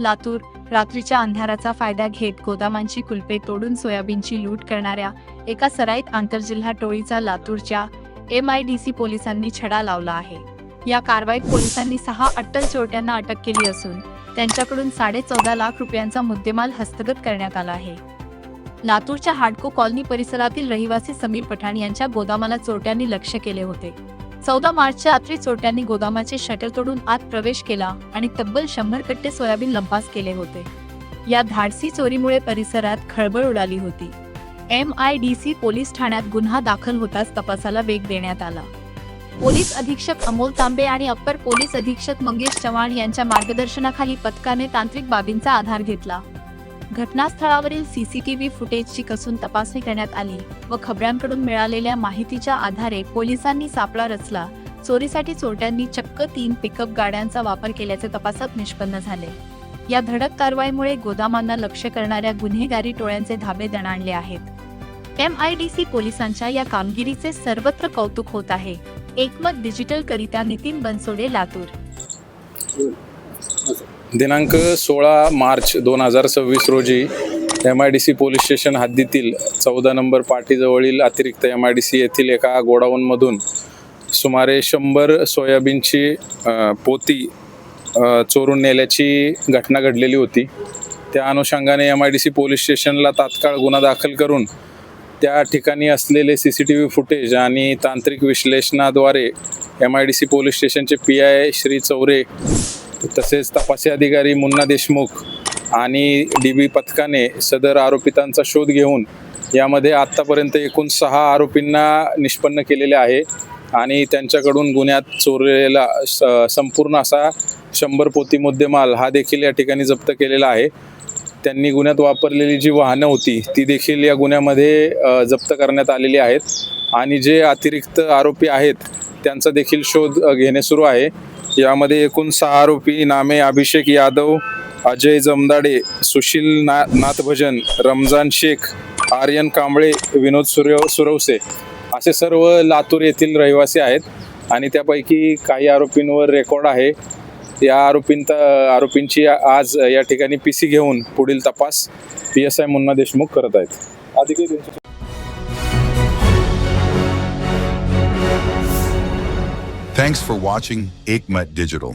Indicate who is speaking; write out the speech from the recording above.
Speaker 1: लातूर. रात्रीच्या अंधाराचा फायदा घेत गोदामांची कुलपे तोडून सोयाबीनची लूट करणाऱ्या एका सराईत आंतरजिल्हा टोळीचा लातूरच्या MIDC पोलिसांनी छडा लावला आहे. या कारवाईत पोलिसांनी 6 अट्टल चोरट्यांना अटक केली असून त्यांच्याकडून 14.5 लाख रुपयांचा मुद्देमाल हस्तगत करण्यात आला आहे. लातूरच्या हाडको कॉलनी परिसरातील रहिवासी समीर पठाण यांच्या गोदामाला चोरट्यांनी लक्ष्य केले होते. 14 मार्चच्या रात्री चोरट्यांनी गोदामाचे शटर तोडून आत प्रवेश केला आणि तब्बल 100 कट्टे सोयाबीन लंपास केले होते. या धाडसी चोरीमुळे परिसरात खळबळ उडाली होती. MIDC पोलीस ठाण्यात गुन्हा दाखल होताच तपासाला वेग देण्यात आला. पोलीस अधीक्षक अमोल तांबे आणि अप्पर पोलीस अधीक्षक मंगेश चव्हाण यांच्या मार्गदर्शनाखाली पथकाने तांत्रिक बाबींचा आधार घेतला. घटनास्थळावरील CCTV फुटेजची कसून तपासणी करण्यात आली व खबऱ्यांकडून मिळालेल्या माहितीच्या आधारे पोलिसांनी सापळा रचला. चोरीसाठी चोरट्यांनी चक्क 3 पिकअप गाड्यांचा वापर केल्याचे तपासात निष्पन्न झाले. या धडक कारवाईमुळे गोदामांना लक्ष्य करणाऱ्या गुन्हेगारी टोळ्यांचे धाबे दणाणले आहेत. MIDC पोलिसांच्या या कामगिरीचे सर्वत्र कौतुक होत आहे. एकमत डिजिटल करिता नितीन बनसोडे, लातूर.
Speaker 2: दिनांक 16 मार्च 2026 रोजी MIDC पोलीस स्टेशन हद्दीतील 14 नंबर पाटीजवळील अतिरिक्त MIDC येथील एका गोडाऊनमधून सुमारे 100 सोयाबीनची पोती चोरून नेल्याची घटना घडलेली होती. त्या अनुषंगाने MIDC पोलीस स्टेशनला तात्काळ गुन्हा दाखल करून त्या ठिकाणी असलेले CCTV फुटेज आणि तांत्रिक विश्लेषणाद्वारे MIDC पोलीस स्टेशनचे PI श्री चौरे तसेच तपासी अधिकारी मुन्ना देशमुख आणि DB पथकाने सदर आरोपितांचा शोध घेऊन यामध्ये आत्तापर्यंत एकूण 6 आरोपींना निष्पन्न केलेले आहे आणि त्यांच्याकडून गुन्ह्यात चोरलेला संपूर्ण असा 100 पोती मुद्देमाल हा देखील या ठिकाणी जप्त केलेला आहे. त्यांनी गुन्ह्यात वापरलेली जी वाहनं होती ती देखील या गुन्ह्यामध्ये जप्त करण्यात आलेली आहेत आणि जे अतिरिक्त आरोपी आहेत त्यांचा देखील शोध घेणे सुरू आहे. यामध्ये एकूण 6 आरोपी नामे अभिषेक यादव, अजय जमदाडे, सुशील नाथभजन, रमजान शेख, आर्यन कांबळे, विनोद सुरवसे असे सर्व लातूर येथील रहिवासी आहेत आणि त्यापैकी काही आरोपींवर रेकॉर्ड आहे. या आरोपींची आज या ठिकाणी PC घेऊन पुढील तपास PSI मुन्ना देशमुख करत आहेत.
Speaker 3: Thanks for watching Ekmat Digital.